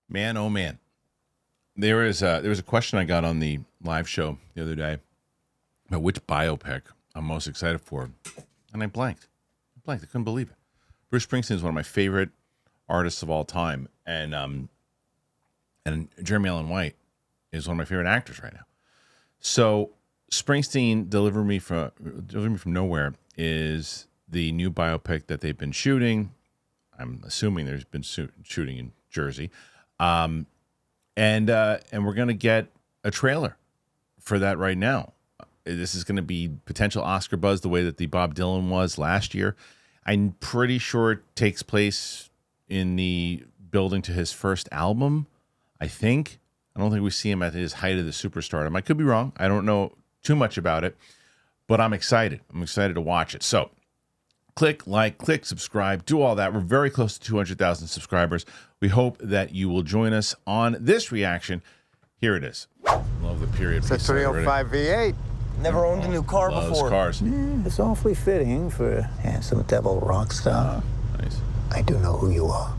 Man, oh man. There was a question I got on the live show the other day about which biopic I'm most excited for, and I blanked. I couldn't believe it. Bruce Springsteen is one of my favorite artists of all time, and Jeremy Allen White is one of my favorite actors right now. So Springsteen, Deliver Me From Nowhere is the new biopic that they've been shooting. I'm assuming there's been shooting in Jersey. And we're going to get a trailer for that right now. This is going to be potential Oscar buzz the way that the Bob Dylan was last year. I'm pretty sure it takes place in the building to his first album, I think. I don't think we see him at his height of the superstardom. I could be wrong. I don't know too much about it, but I'm excited. I'm excited to watch it. So click like, click subscribe, do all that. We're very close to 200,000 subscribers. We hope that you will join us on this reaction. Here it is. Love the period. It's a 305 V8. Never owned a new car before. Cars. It's awfully fitting for a handsome devil rock star. Nice. I do know who you are.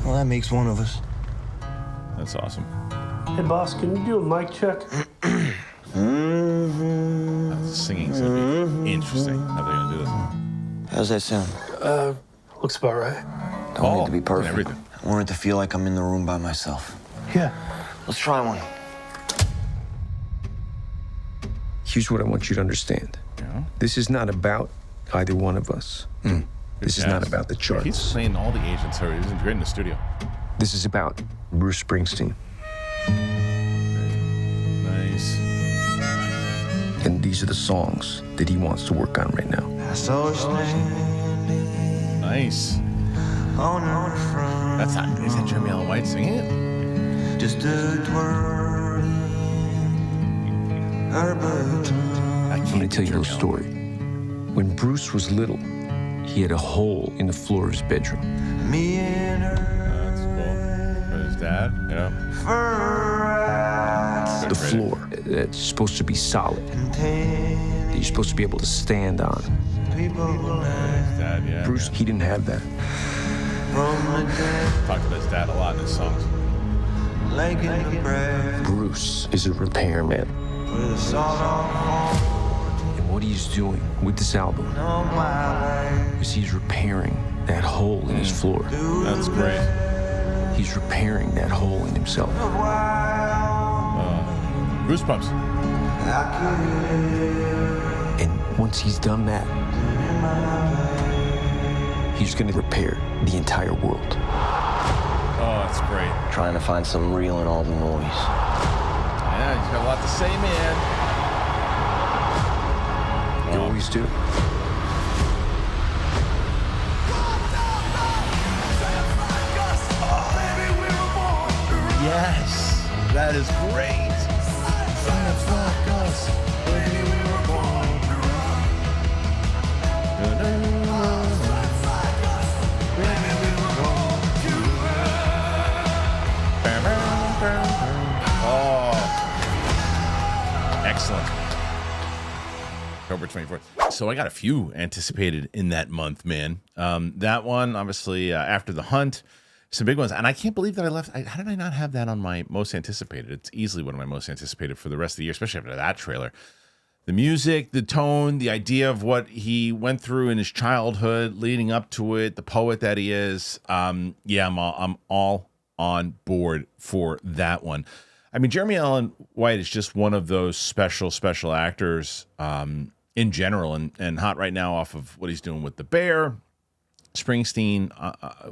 Well, that makes one of us. That's awesome. Hey, boss, can you do a mic check? Singing's gonna be interesting. How they're gonna do this? How's that sound? Looks about right. Don't want it to be and perfect. everything. I want it to feel like I'm in the room by myself. Yeah. Let's try one. Here's what I want you to understand. Yeah. This is not about either one of us. This is not about the He's charts. playing all the agents. He was great in the studio. This is about Bruce Springsteen. Nice. And these are the songs that he wants to work on right now. Nice. That's not. Is that Jeremy Allen White singing it? I'm going to tell you a little story. When Bruce was little, he had a hole in the floor of his bedroom. That's cool. For his dad, yeah. The floor that's supposed to be solid, that you're supposed to be able to stand on. His dad, yeah. Bruce, he didn't have that. Talked about his dad a lot in his songs. Bruce is a repairman. And what he's doing with this album is he's repairing that hole in his floor. That's great. He's repairing that hole in himself. Goosebumps. And once he's done that, he's going to repair the entire world. Oh, that's great. Trying to find some real in all the noise. Yeah, he's got a lot to say, man. You always do. Yes, that is great. Oh, excellent. October 24th. So I got a few anticipated in that month, man. That one, obviously, After the Hunt. Some big ones. And I can't believe that I left. How did I not have that on my most anticipated? It's easily one of my most anticipated for the rest of the year, especially after that trailer. The music, the tone, the idea of what he went through in his childhood leading up to it, the poet that he is. Yeah, I'm all on board for that one. I mean, Jeremy Allen White is just one of those special actors in general, and hot right now off of what he's doing with The Bear. Springsteen,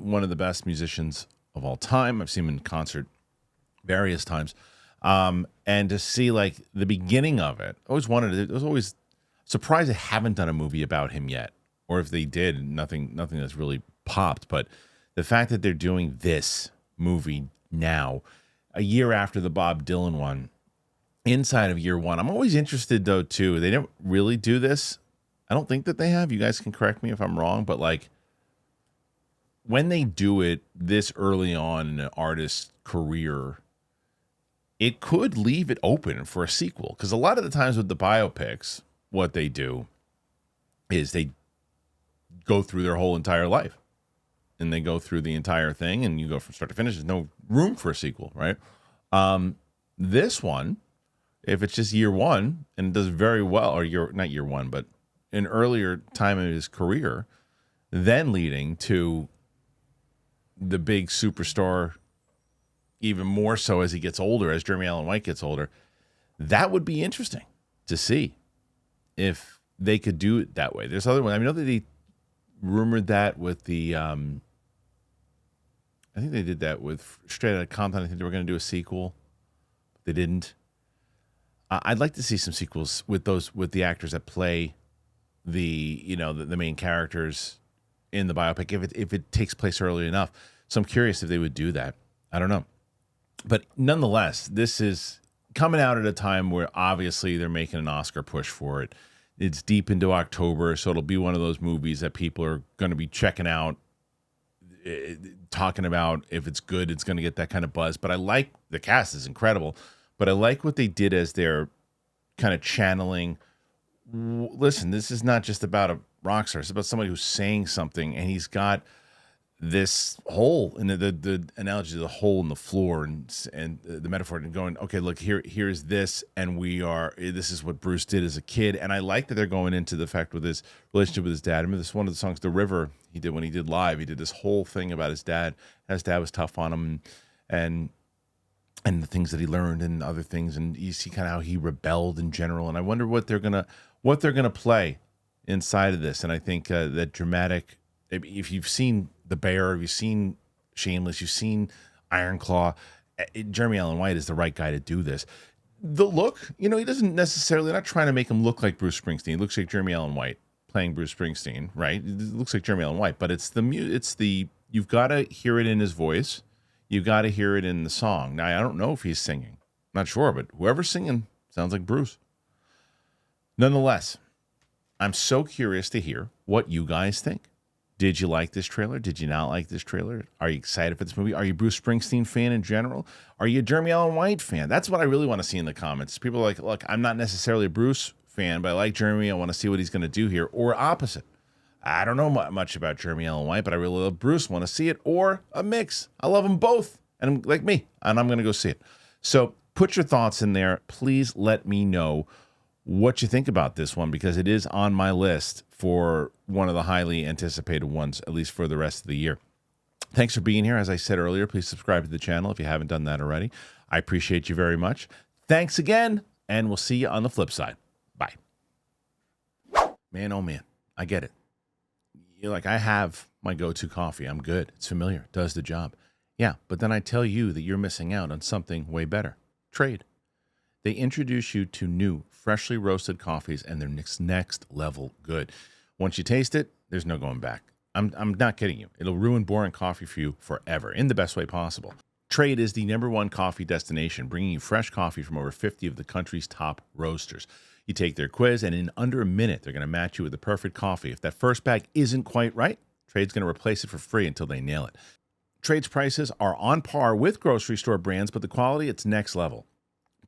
one of the best musicians of all time. I've seen him in concert various times. And to see like the beginning of it, I always wanted it. I was always surprised they haven't done a movie about him yet. Or if they did, nothing that's really popped. But the fact that they're doing this movie now, a year after the Bob Dylan one, inside of year one, I'm always interested though too. They didn't really do this. I don't think that they have. You guys can correct me if I'm wrong, but like, when they do it this early on in an artist's career, it could leave it open for a sequel. Because a lot of the times with the biopics, what they do is they go through their whole entire life. and they go through the entire thing, and you go from start to finish. There's no room for a sequel, right? This one, if it's just year one and does very well, or not year one, but an earlier time in his career, then leading to the big superstar, even more so as he gets older, as Jeremy Allen White gets older, that would be interesting to see if they could do it that way. There's other one. I know that they rumored that with the, I think they did that with Straight Outta Compton. I think they were going to do a sequel. They didn't. I'd like to see some sequels with the actors that play the main characters in the biopic if it takes place early enough. So I'm curious if they would do that. I don't know. But nonetheless, this is coming out at a time where obviously they're making an Oscar push for it. It's deep into October, so it'll be one of those movies that people are going to be checking out, talking about. If it's good, it's going to get that kind of buzz. But I like the cast is incredible. But I like what they did as they're kind of channeling. Listen, this is not just about a rock star. It's about somebody who's saying something, and he's got this hole in the analogy of the hole in the floor and the metaphor and going, okay, look, here's this, and this is what Bruce did as a kid. And I like that they're going into the fact with his relationship with his dad. I remember this one of the songs, The River, he did when he did live. He did this whole thing about his dad. His dad was tough on him and the things that he learned and other things, and you see kind of how he rebelled in general. And I wonder what they're gonna play inside of this. And I think that dramatic. If you've seen The Bear, if you've seen Shameless, you've seen Iron Claw, Jeremy Allen White is the right guy to do this. The look, he doesn't necessarily, not trying to make him look like Bruce Springsteen. He looks like Jeremy Allen White playing Bruce Springsteen, right? It looks like Jeremy Allen White, but you've got to hear it in his voice. You've got to hear it in the song. Now, I don't know if he's singing. I'm not sure, but whoever's singing sounds like Bruce. Nonetheless, I'm so curious to hear what you guys think. Did you like this trailer? Did you not like this trailer? Are you excited for this movie? Are you a Bruce Springsteen fan in general? Are you a Jeremy Allen White fan? That's what I really want to see in the comments. People are like, look, I'm not necessarily a Bruce fan, but I like Jeremy. I want to see what he's going to do here. Or opposite. I don't know much about Jeremy Allen White, but I really love Bruce. Want to see it. Or a mix. I love them both. And like me. And I'm going to go see it. So put your thoughts in there. Please let me know what you think about this one, because it is on my list for one of the highly anticipated ones, at least for the rest of the year. Thanks for being here. As I said earlier, please subscribe to the channel if you haven't done that already. I appreciate you very much. Thanks again, and we'll see you on the flip side. Bye. Man, oh man, I get it. You're like, I have my go-to coffee. I'm good. It's familiar. It does the job. Yeah, but then I tell you that you're missing out on something way better. Trade. They introduce you to new, freshly roasted coffees, and they're next level good. Once you taste it, there's no going back. I'm not kidding you. It'll ruin boring coffee for you forever in the best way possible. Trade is the #1 coffee destination, bringing you fresh coffee from over 50 of the country's top roasters. You take their quiz, and in under a minute, they're going to match you with the perfect coffee. If that first bag isn't quite right, Trade's going to replace it for free until they nail it. Trade's prices are on par with grocery store brands, but the quality, it's next level.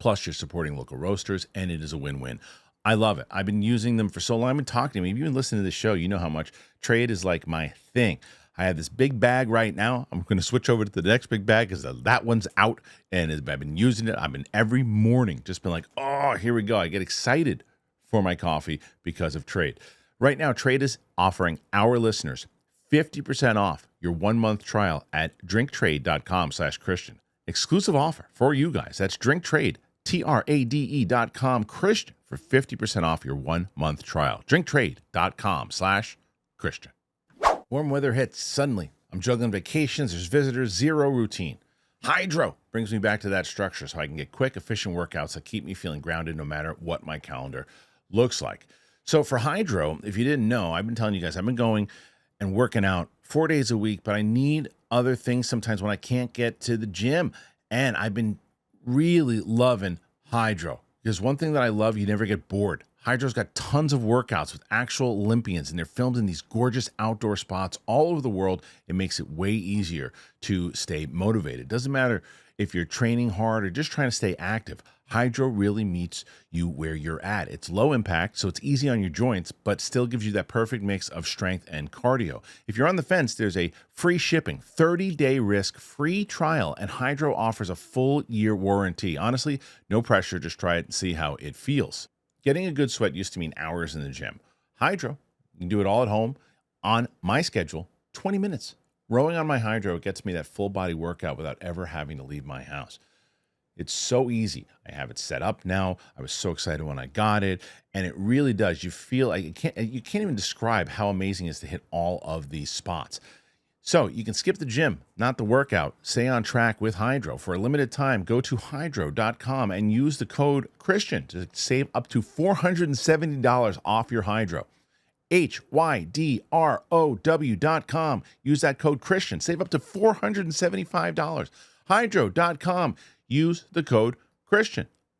Plus, you're supporting local roasters, and it is a win-win. I love it. I've been using them for so long. I've been talking to me. If you've been listening to this show, you know how much Trade is like my thing. I have this big bag right now. I'm going to switch over to the next big bag because that one's out, and I've been using it. I've been every morning just been like, oh, here we go. I get excited for my coffee because of Trade. Right now, Trade is offering our listeners 50% off your 1-month trial at drinktrade.com/Christian. Exclusive offer for you guys. That's drinktrade, TRADE.com, Christian, for 50% off your 1-month trial. drinktrade.com/Christian. Warm weather hits suddenly. I'm juggling vacations. There's visitors, zero routine. Hydrow brings me back to that structure so I can get quick, efficient workouts that keep me feeling grounded no matter what my calendar looks like. So for Hydrow, if you didn't know, I've been telling you guys, I've been going and working out 4 days a week, but I need other things sometimes when I can't get to the gym. And I've been really loving Hydrow, because one thing that I love, you never get bored. Hydrow's got tons of workouts with actual Olympians, and they're filmed in these gorgeous outdoor spots all over the world. It makes it way easier to stay motivated. Doesn't matter if you're training hard or just trying to stay active. Hydrow really meets you where you're at. It's low impact, so it's easy on your joints, but still gives you that perfect mix of strength and cardio. If you're on the fence, there's a free shipping, 30-day risk-free trial, and Hydrow offers a full-year warranty. Honestly, no pressure. Just try it and see how it feels. Getting a good sweat used to mean hours in the gym. Hydrow, you can do it all at home on my schedule, 20 minutes. Rowing on my Hydrow gets me that full-body workout without ever having to leave my house. It's so easy. I have it set up now. I was so excited when I got it, and it really does. You feel like you can't even describe how amazing it is to hit all of these spots. So you can skip the gym, not the workout. Stay on track with Hydrow. For a limited time, go to hydrow.com and use the code Kristian to save up to $470 off your Hydrow. hydrow.com. Use that code Kristian. Save up to $475. Hydrow.com. Use the code Kristian.